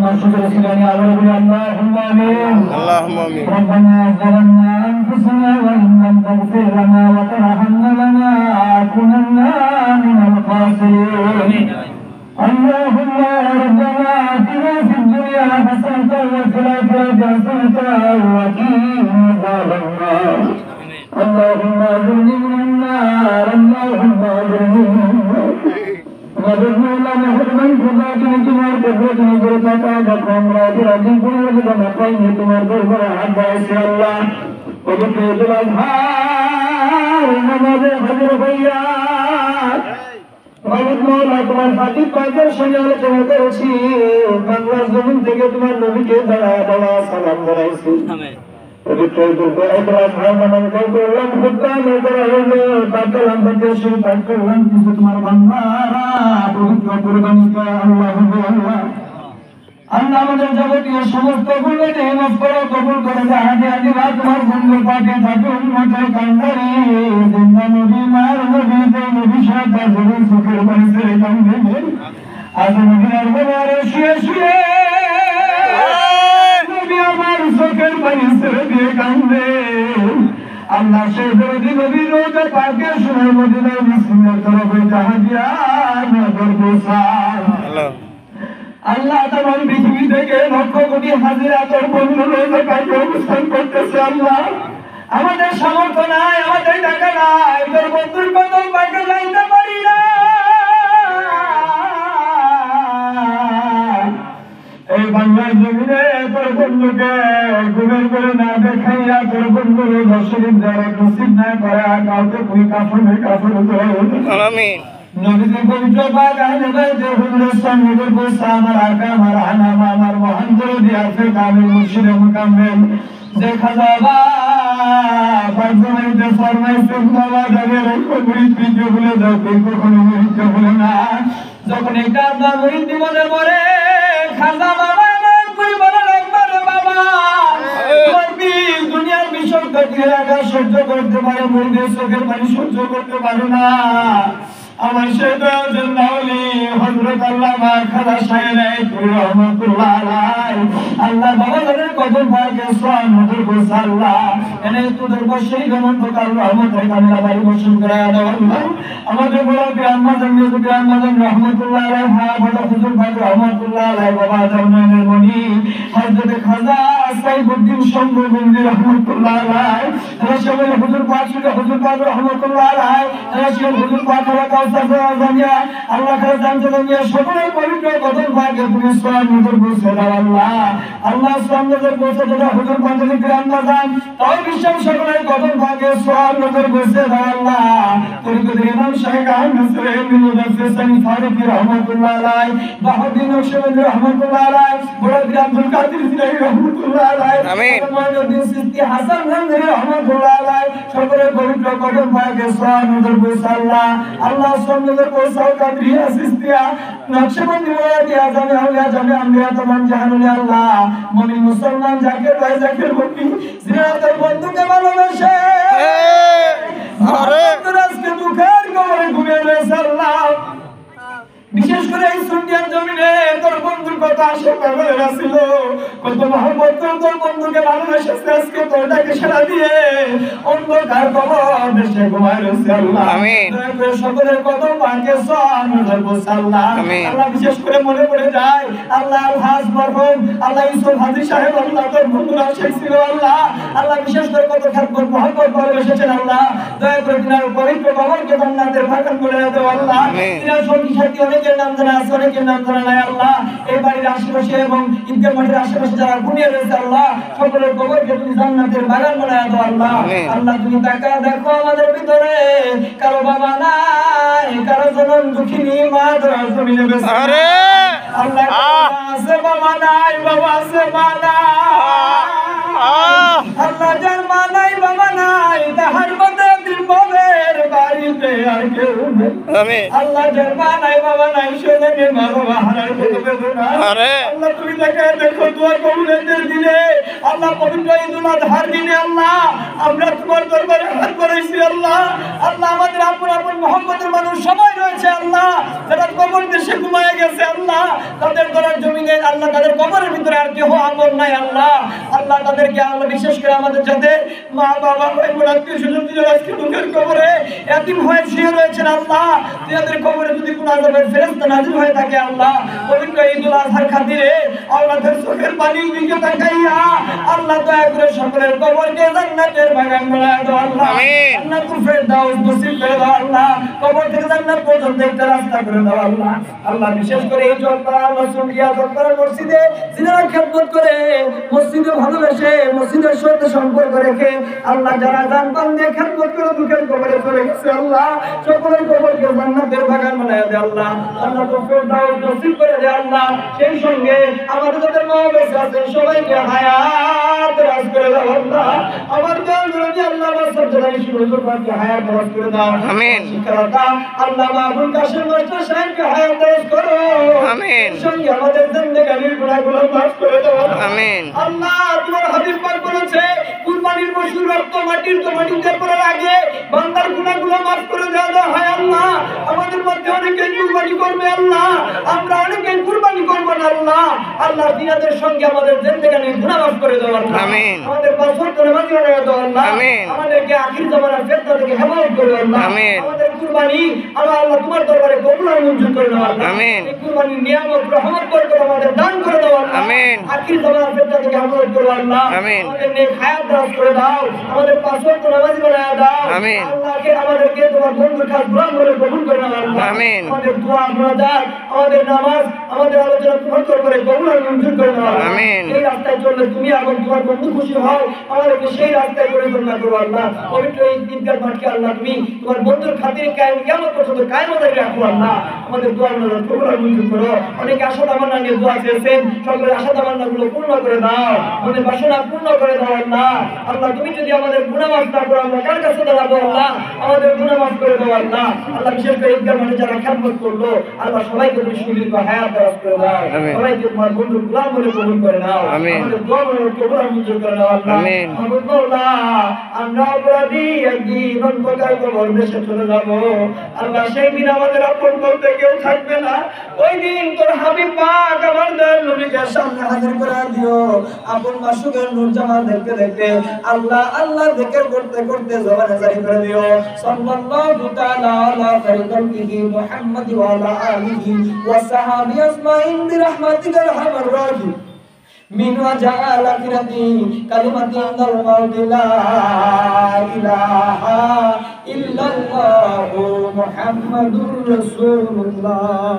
মাসুদের সিলানি আবার বলি আল্লাহুম্মা আমিন। اللهم آمين. ربنا ظلمنا أنفسنا وإن لم تغفر لنا وترحمنا لنكونن من الخاسرين. اللهم ربنا آتنا في الدنيا حسنة وفي الآخرة حسنة وقنا عذاب النار. اللهم أجرني من النار. اللهم أجرني من النار. وجعلنا لنا من خداك তোমার প্রভুকে নজরে থাকা যখন আমরা রাজি করে দেব পাই তোমার দরবারে হাত বাড়াইছি আল্লাহ পবিত্র ঈদুল আযহা নামাজে হাজির হইয়া মালিক মাওলা তোমার হাবিব পাকের সঙ্গে আলোচনা করেছি বাংলার জমিন থেকে তোমার নবীকে দাঁড়া দাঁড়া সালাম জানাইছি আমিন। পবিত্র ঈদুল আযহা নামাজে করলাম খুতবা করা হলো বাকালাম থেকে শুরু করলাম কিছু তোমার বান্দারা পবিত্র কুরবানিকে আল্লাহ আল্লাহ আমাদের যাবতীয় সমস্ত গুণকে মাফ করে কবুল করে হাজি হাজি রাত তোমার বন্ধু পাকে থাকে উম্মতের কান্দারি জিন্দা নবী মার নবী যে নবী সাদা জীবন সুখের বাড়িতে কান্দে আজ নবী আর বলারে শুয়ে শুয়ে নবী আমার সুখের বাড়িতে দিয়ে কান্দে আল্লাহ সেই দরদি নবী রোজা পাকে শুনে মদিনার মুসলিমের তরফে জাহাজিয়া নজর বসার আল্লাহ তাআলা পৃথিবী থেকে লক্ষ কোটি হাজিরা তোর বন্ধু রোজা পাকে অবস্থান করতেছে আল্লাহ আমাদের সামর্থ্য নাই আমাদের টাকা নাই তোর বন্ধুর কদম পাকে যাইতে পারি না এই বাংলার জমিনে তোর বন্ধুকে গুণের করে না দেখাইয়া তোর বন্ধুর দর্শনীর যারা নসিব না করে কাউকে তুই কাফনে আমিন নবীজি পবিত্র পাক আনবে যে হুজুরের সঙ্গে বসে আমার আকা আমার আনাম আমার মহান দরদি আছে কামিল মুর্শিদ মুকাম্মেল যে খাজাবা পাঁচজনের ফরমাইছে বাবা যাদের মুরিদ বিদ্য বলে যাও কেউ কখনো মুরিদ বলে না যখন একটা আপনার মুরিদ জীবনে পড়ে খাজা বাবা আমার পরিবারে একবার বাবা তুমি দুনিয়ার বিষয় থেকে রাখা সহ্য করতে পারে মুরিদের চোখের পানি সহ্য করতে পারে না আমার সেটা জান্নালি হযরত আল্লামা খাজা সাহেব রহমাতুল্লাহ আলাইহি আল্লাহ বাবা তাদের কদম পাকে সোয়ান নজর বসাল্লাহ এনে তোদের বসেই গমন কাল রহমতের কামিলা বাড়ি বসন করে দাও আল্লাহ আমাদের বড় আম্মাজান নিযুক্ত আম্মাজান রহমাতুল্লাহ আলাইহা বড় হুজুর ভাই রহমাতুল্লাহ আলাইহি বাবা জানের মনি হযরত খাজা সাইফুদ্দিন শম্ভুগঞ্জি রহমাতুল্লাহ আলাইহি রাশিয়ার হুজুর পাক হুজুর পাক রহমাতুল্লাহ আলাইহি রাশিয়ার হুজুর পাক আল্লাহ খাজা জানতে দুনিয়া সকলের পবিত্র কদম পাকে তুমি সোয়ান নজর বসে দাও আল্লাহ আল্লাহ সোয়ান নজর বসে দাও হুজুর পাকের গ্রাম বাজান তাই বিশ্ব সকলের কদম পাকে সোয়ান নজর বসে দাও আল্লাহ তরিকত ইমাম শাইখ আহমদ বিন মুদাফফির ফারুকী রাহমাতুল্লাহ আলাইহি বাহাউদ্দিন নকশবন্দি রাহমাতুল্লাহ আলাইহি বড় আব্দুল কাদের জিলানী রাহমাতুল্লাহ আলাইহি আমিন মুহাম্মদ সিদ্দিক হাসান নন্দী রাহমাতুল্লাহ আলাইহি সকলের পবিত্র কদম পাকে সোয়ান নজর বসে আল্লাহ আল্লাহ সুন্নাতের পৌঁছাও কাদরিয়া সিস্তিয়া নকশবন্দি ওয়াদি আজামে আউলিয়া জামে আম্বিয়া তামাম জাহানুল আল্লাহ মুমিন মুসলমান জাকির ভাই জাকির বকি জিয়ারতের বন্ধুকে ভালোবাসে আরে আজকে দুঃখের কবরে ঘুমিয়ে রয়েছে আল্লাহ বিশেষ করে এই সুন্নিয়ার জমিনে তোর বন্ধুর কথা আসে কবরে আসিল কত মহব্বত তোর বন্ধুকে ভালোবাসে আজকে তোরটাকে সারা দিয়ে অন্ধকার কবর দেশে ঘুমায় রয়েছে আল্লাহ আমিন সকলের কদম পাকে সোয়ান নজর বসে আল্লাহ আল্লাহ বিশেষ করে মনে পড়ে যায় আল্লাহ আলহাজ মরহুম আল্লাহ ইউসুফ হাজী সাহেব আল্লাহ তোর বন্ধুরা শেখ ছিল আল্লাহ আল্লাহ বিশেষ করে কত খাদমত মহব্বত করে বসেছেন আল্লাহ দয়া করে তিনার পবিত্র কবরকে জান্নাতের বাগান করে দাও আল্লাহ তিনার সঙ্গী সাথী অনেকের নাম জানা আছে অনেকের নাম জানা নাই আল্লাহ এই বাড়ির আশেপাশে এবং ঈদগাহ মাঠের আশেপাশে যারা ঘুমিয়ে রয়েছে আল্লাহ সকলের কবরকে তুমি জান্নাতের বাগান বানায় দাও আল্লাহ আল্লাহ তুমি তাকা দেখো আমাদের ভিতরে কারো বাবা নাই কারো জনম দুঃখিনী মা ধরা জমিনে বেঁচে আরে আল্লাহ আছে বাবা নাই বাবা আছে মা নাই আল্লাহ যার মা নাই বাবা নাই তাহার মধ্যে বিপদের বাড়িতে আর কেউ নেই আমিন আল্লাহ যার মা নাই বাবা নাই সেদিকে মা বাবা হারার কত বেদনা আরে আল্লাহ তুমি দেখো দোয়া কবুলের দিনে আল্লাহ পবিত্র ঈদুল আজহার দিনে আল্লাহ আমরা তোমার দরবারে হাত বাড়াইছি আল্লাহ। আল্লাহ আমাদের আপন আপন মুহাম্মদের মানুষ সবাই রয়েছে আল্লাহ, যারা কবর দেশে ঘুমায় গেছে আল্লাহ, তাদের ঘরের জমিনে আল্লাহ তাদের কবরের ভিতরে আর কেউ আমল নাই আল্লাহ। আল্লাহ তাদেরকে আল্লাহ বিশেষ করে আমাদের সাথে মা বাবা ভাই বোন আত্মীয় স্বজন আজকে দুঃখের কবরে এতিম হয়ে শুয়ে রয়েছেন আল্লাহ, তাদের কবরে যদি কোনো আযাবের ফেরেশতা নাযিল হয়ে থাকে আল্লাহ, পবিত্র ঈদুল আজহার খাতিরে আল্লাহর চোখের পানির দিকে তাকাইয়া আল্লাহ দয়া করে সকলের কবরকে জান্নাতের বাগান বানায় দাও আল্লাহ। আমিন। জান্নাতুল ফেরদাউস নসিব করে দাও আল্লাহ। কবর থেকে জান্নাত পর্যন্ত একটা রাস্তা করে দাও আল্লাহ। আল্লাহ বিশেষ করে এই জলপাড়া রাসূলিয়া জলপাড়া মসজিদে যারা খেদমত করে, মসজিদে ভালোবেসে, মসজিদের সাথে সম্পর্ক রেখে আল্লাহ যারা জান দিয়ে খেদমত করে দুঃখের কবরে চলে গেছে আল্লাহ, সকলের কবরকে জান্নাতের বাগান বানায় দাও আল্লাহ। জান্নাতুল ফেরদাউস নসিব করে দাও আল্লাহ। সেই সঙ্গে আমাদের যাদের মা বেঁচে আছেন সবাইকে হায়াত রাজ করে দাও আল্লাহ। আমার দয়াল নবী আল্লাহ সাল্লাল্লাহু আলাইহি ওয়াসাল্লামকে হায়াত রাজ করে দাও। আমিন। শিক্ষাদাতা আল্লাহ মাহবুব কাশেম মাস্টার সাহেবকে হায়াত রাজ করো। আমিন। সঙ্গে আমাদের জিন্দেগানির গুনাহগুলো মাফ করে দাও। আমিন। আল্লাহ তোমার হাবিব পাক বলেছে কুরবানির পশুর রক্ত মাটির তো মাটিতে পড়ার আগে বান্দার গুনাহগুলো মাফ করে দেওয়া হয় আল্লাহ। আমাদের মধ্যে অনেকে কুরবানি করবে আল্লাহ, আমরা অনেকে কুরবানি করব না আল্লাহ। আল্লাহ দিনাদের সঙ্গে আমাদের জিন্দেগানির গুনাহ মাফ করে দাও আল্লাহ। আমিন। আমাদের পাঁচওয়াক্ত নামাজ পড়ায় দাও আল্লাহ। আমিন। আমাদেরকে আখির জামানার ফিতনা থেকে হেফাজত করো আল্লাহ। আমিন। আমাদের কুরবানি আল্লাহ তোমার দরবারে কবুল আর মঞ্জুর করে দাও আল্লাহ। আমিন। এই কুরবানির নিয়ামত রহমত করে আমাদের দান করে দাও আল্লাহ। আমিন। আখির জামানার ফিতনা থেকে হেফাজত করো আল্লাহ। আমিন। আমাদের নেক হায়াত দান করে দাও, আমাদের পাঁচওয়াক্ত নামাজ পড়ায় দাও। আমিন। আল্লাহকে আমাদেরকে তোমার বন্ধুর কাছে গোলাম বলে কবুল করে নাও আল্লাহ। আমিন। আমাদের দোয়া মুনাজাত, আমাদের নামাজ, আমাদের আলোচনা তোমার দরবারে কবুল আর মঞ্জুর করে নাও আল্লাহ। আমিন। এই রাস্তায় চললে তুমি এবং তোমার বন্ধু খুশি হও, আমাদেরকে সেই রাস্তায় পরিচালনা করো আল্লাহ। পবিত্র এই ঈদগাহ মাঠকে আল্লাহ তুমি তোমার বন্ধুর খাতিরে কায়েম কিয়ামত পর্যন্ত কায়েমত রাখো আল্লাহ। আমাদের দোয়া মুনাজাত কবুল আর মঞ্জুর করো। অনেকে আশা তামান্না নিয়ে দোয়া চেয়েছেন, সকলের আশা তামান্নাগুলো পূর্ণ করে দাও, মনের বাসনা পূর্ণ করে দাও আল্লাহ। আল্লাহ তুমি যদি আমাদের গুনাহ মাফ না করো আমরা কার কাছে দাঁড়াবো আল্লাহ? আমাদের গুনাহ মাফ করে দাও আল্লাহ। আল্লাহ বিশেষ করে ঈদগাহ মাঠে যারা খেদমত করলো আল্লাহ সবাইকে তুমি সুদীর্ঘ হায়াত দারাজ করে দাও, সবাইকে তোমার বন্ধুর গোলাম বলে কবুল করে নাও। আমাদের দোয়া কবুল আর মঞ্জুর করে নাও আল্লাহ। আমাদের মাওলা আমরা অপরাধী, একদিন অন্ধকার কবর দেশে চলে যাব আল্লাহ। সেই দিন আমাদের আপন বলতে কেউ থাকবে না। ওই দিন তোর হাবিব পাক আমার দয়াল নবীকে সামনে হাজির করে দিও। আপন মাসুকের নূর জামাল দেখতে দেখতে আল্লাহ আল্লাহ জিকির করতে করতে জবানে জারি করে দিও সাল্লাল্লাহু তাআলা আলা খালিহি মুহাম্মদ ওয়া আলা আলিহি ওয়া সাহাবিহি আজমাইন বিরহমাতিকা আরহামার রাহিম মিন ওয়াজাল আখিরাতি কালিমাতি ইনদাল মাউতি লা ইলাহা ইল্লাল্লাহু মুহাম্মাদুর রাসূলুল্লাহ।